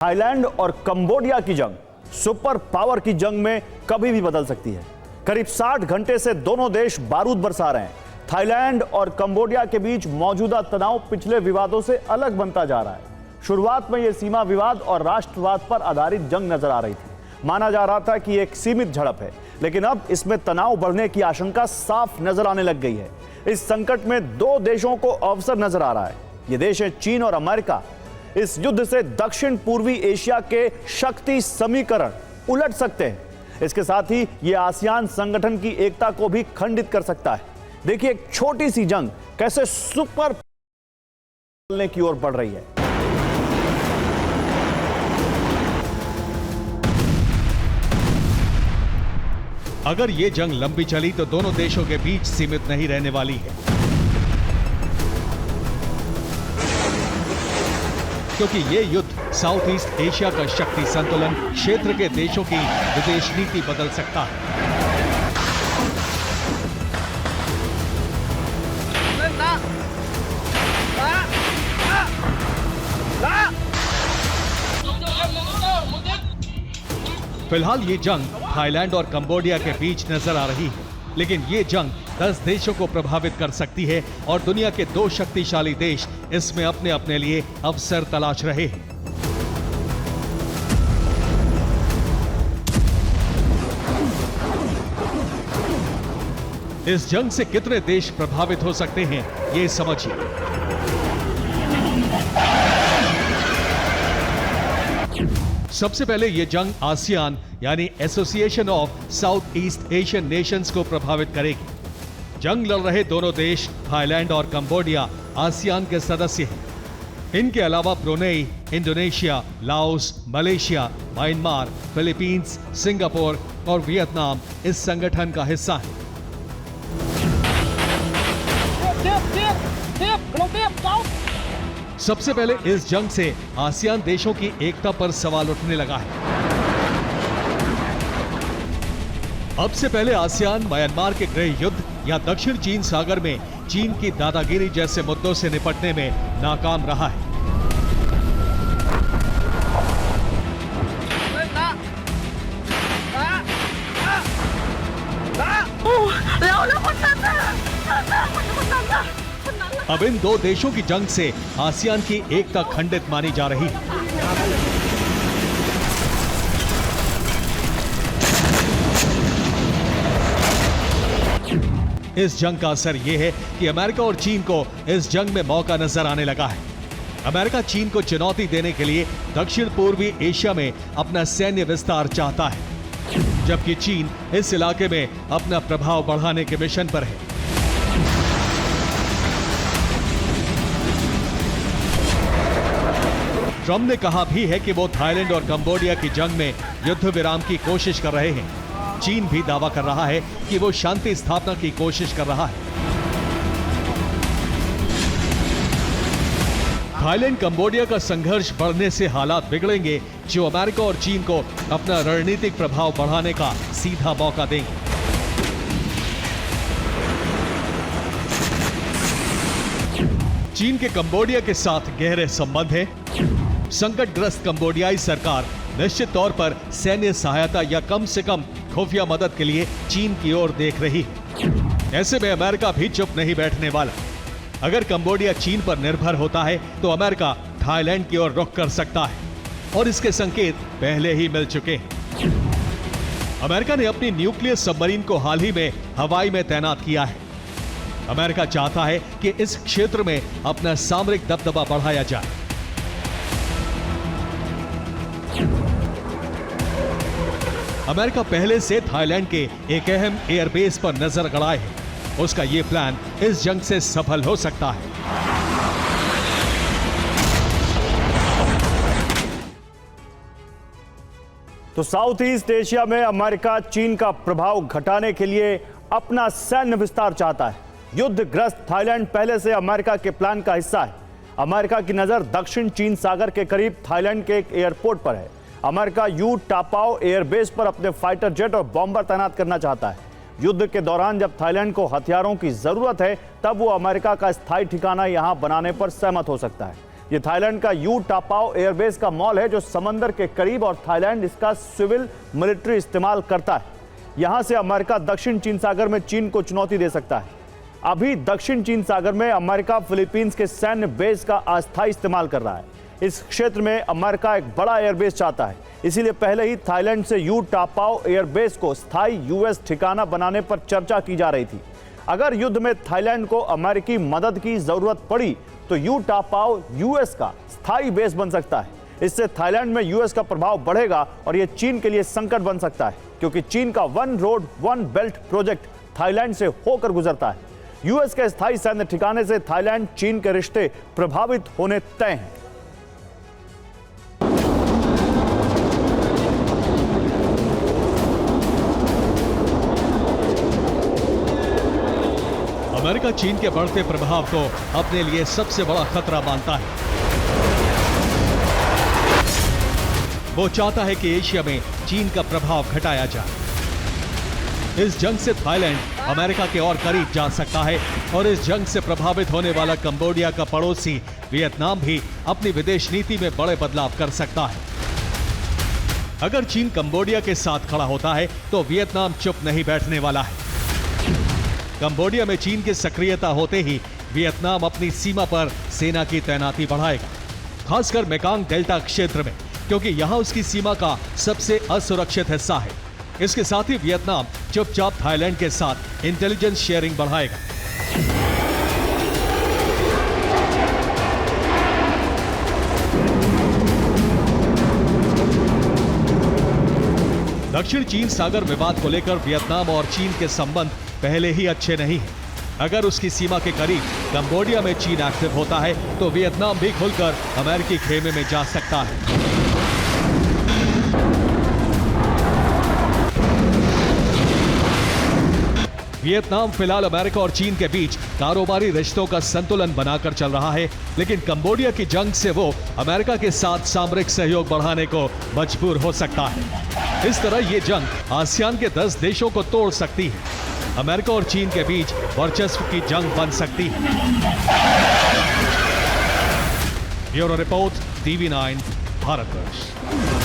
Thailand और Cambodia की जंग सुपर पावर की जंग में कभी भी बदल सकती है। करीब 60 घंटे से दोनों देश बारूद बरसा रहे हैं। थाईलैंड और कंबोडिया के बीच मौजूदा तनाव पिछले विवादों से अलग बनता जा रहा है। शुरुआत में यह सीमा विवाद और राष्ट्रवाद पर आधारित जंग नजर आ रही थी। माना जा रहा था कि एक सीमित झड़प है, लेकिन अब इसमें तनाव बढ़ने की आशंका साफ नजर आने लग गई है। इस संकट में दो देशों को अवसर नजर आ रहा है। ये देश है चीन और अमेरिका। इस युद्ध से दक्षिण पूर्वी एशिया के शक्ति समीकरण उलट सकते हैं। इसके साथ ही यह आसियान संगठन की एकता को भी खंडित कर सकता है। देखिए एक छोटी सी जंग कैसे सुपर की ओर बढ़ रही है। अगर ये जंग लंबी चली तो दोनों देशों के बीच सीमित नहीं रहने वाली है, क्योंकि ये युद्ध साउथ ईस्ट एशिया का शक्ति संतुलन, क्षेत्र के देशों की विदेश नीति बदल सकता है। फिलहाल ये जंग थाईलैंड और कंबोडिया के बीच नजर आ रही है, लेकिन ये जंग 10 देशों को प्रभावित कर सकती है और दुनिया के दो शक्तिशाली देश इसमें अपने अपने लिए अवसर तलाश रहे हैं। इस जंग से कितने देश प्रभावित हो सकते हैं, ये समझिए। सबसे पहले यह जंग आसियान यानी association of south east Asian Nations को प्रभावित करेगी। जंग लड़ रहे दोनों देश थाईलैंड और कंबोडिया आसियान के सदस्य हैं। इनके अलावा Brunei, Indonesia, Laos, Malaysia, Myanmar, Philippines, Singapore और वियतनाम इस संगठन का हिस्सा है। सबसे पहले इस जंग से आसियान देशों की एकता पर सवाल उठने लगा है। अब से पहले आसियान म्यांमार के गृह युद्ध या दक्षिण चीन सागर में चीन की दादागिरी जैसे मुद्दों से निपटने में नाकाम रहा है। अब इन दो देशों की जंग से आसियान की एकता खंडित मानी जा रही है। इस जंग का असर यह है कि अमेरिका और चीन को इस जंग में मौका नजर आने लगा है। अमेरिका चीन को चुनौती देने के लिए दक्षिण पूर्वी एशिया में अपना सैन्य विस्तार चाहता है, जबकि चीन इस इलाके में अपना प्रभाव बढ़ाने के मिशन पर है। ट्रंप ने कहा भी है कि वो थाईलैंड और कंबोडिया की जंग में युद्ध विराम की कोशिश कर रहे हैं। चीन भी दावा कर रहा है कि वो शांति स्थापना की कोशिश कर रहा है। थाईलैंड कंबोडिया का संघर्ष बढ़ने से हालात बिगड़ेंगे, जो अमेरिका और चीन को अपना रणनीतिक प्रभाव बढ़ाने का सीधा मौका देंगे। चीन के कंबोडिया के साथ गहरे संबंध हैं। संकटग्रस्त कंबोडियाई सरकार निश्चित तौर पर सैन्य सहायता या कम से कम खुफिया मदद के लिए चीन की ओर देख रही है। ऐसे में अमेरिका भी चुप नहीं बैठने वाला। अगर कंबोडिया चीन पर निर्भर होता है तो अमेरिका थाईलैंड की ओर रुख कर सकता है, और इसके संकेत पहले ही मिल चुके हैं। अमेरिका ने अपनी न्यूक्लियर सबमरीन को हाल ही में हवाई में तैनात किया है। अमेरिका चाहता है कि इस क्षेत्र में अपना सामरिक दबदबा बढ़ाया जाए। अमेरिका पहले से थाईलैंड के एक अहम एयरबेस पर नजर गड़ाए है। उसका यह प्लान इस जंग से सफल हो सकता है। तो साउथ ईस्ट एशिया में अमेरिका चीन का प्रभाव घटाने के लिए अपना सैन्य विस्तार चाहता है। युद्धग्रस्त थाईलैंड पहले से अमेरिका के प्लान का हिस्सा है। अमेरिका की नजर दक्षिण चीन सागर के करीब थाईलैंड के एक एयरपोर्ट पर है। अमेरिका यू टापाओ एयरबेस पर अपने फाइटर जेट और बॉम्बर तैनात करना चाहता है। युद्ध के दौरान जब थाईलैंड को हथियारों की जरूरत है, तब वो अमेरिका का स्थायी ठिकाना यहां बनाने पर सहमत हो सकता है। ये थाईलैंड का यू टापाओ एयरबेस का मॉल है जो समंदर के करीब, और थाईलैंड इसका सिविल मिलिट्री इस्तेमाल करता है। यहां से अमेरिका दक्षिण चीन सागर में चीन को चुनौती दे सकता है। अभी दक्षिण चीन सागर में अमेरिका फिलीपींस के सैन्य बेस का अस्थायी इस्तेमाल कर रहा है। इस क्षेत्र में अमेरिका एक बड़ा एयरबेस चाहता है, इसीलिए पहले ही थाईलैंड से यू टापाओ एयरबेस को स्थायी यूएस ठिकाना बनाने पर चर्चा की जा रही थी। अगर युद्ध में थाईलैंड को अमेरिकी मदद की जरूरत पड़ी तो यू टापाओ यूएस का स्थायी बेस बन सकता है। इससे थाईलैंड में यूएस का प्रभाव बढ़ेगा और यह चीन के लिए संकट बन सकता है, क्योंकि चीन का one road one belt project Thailand से होकर गुजरता है। यूएस के स्थायी सैन्य ठिकाने से थाईलैंड चीन के रिश्ते प्रभावित होने तय हैं। अमेरिका चीन के बढ़ते प्रभाव को अपने लिए सबसे बड़ा खतरा मानता है। वो चाहता है कि एशिया में चीन का प्रभाव घटाया जाए। इस जंग से थाईलैंड अमेरिका के और करीब जा सकता है और इस जंग से प्रभावित होने वाला कंबोडिया का पड़ोसी वियतनाम भी अपनी विदेश नीति में बड़े बदलाव कर सकता है। अगर चीन कंबोडिया के साथ खड़ा होता है तो वियतनाम चुप नहीं बैठने वाला है। कंबोडिया में चीन की सक्रियता होते ही वियतनाम अपनी सीमा पर सेना की तैनाती बढ़ाएगा, खासकर मेकांग डेल्टा क्षेत्र में, क्योंकि यहां उसकी सीमा का सबसे असुरक्षित हिस्सा है। इसके साथ ही वियतनाम चुपचाप थाईलैंड के साथ इंटेलिजेंस शेयरिंग बढ़ाएगा। दक्षिण चीन सागर विवाद को लेकर वियतनाम और चीन के संबंध पहले ही अच्छे नहीं हैं। अगर उसकी सीमा के करीब कंबोडिया में चीन एक्टिव होता है तो वियतनाम भी खुलकर अमेरिकी खेमे में जा सकता है। वियतनाम फिलहाल अमेरिका और चीन के बीच कारोबारी रिश्तों का संतुलन बनाकर चल रहा है, लेकिन कंबोडिया की जंग से वो अमेरिका के साथ सामरिक सहयोग बढ़ाने को मजबूर हो सकता है। इस तरह ये जंग आसियान के 10 देशों को तोड़ सकती है। अमेरिका और चीन के बीच वर्चस्व की जंग बन सकती है। Bureau report, TV9, Bharatvarsh.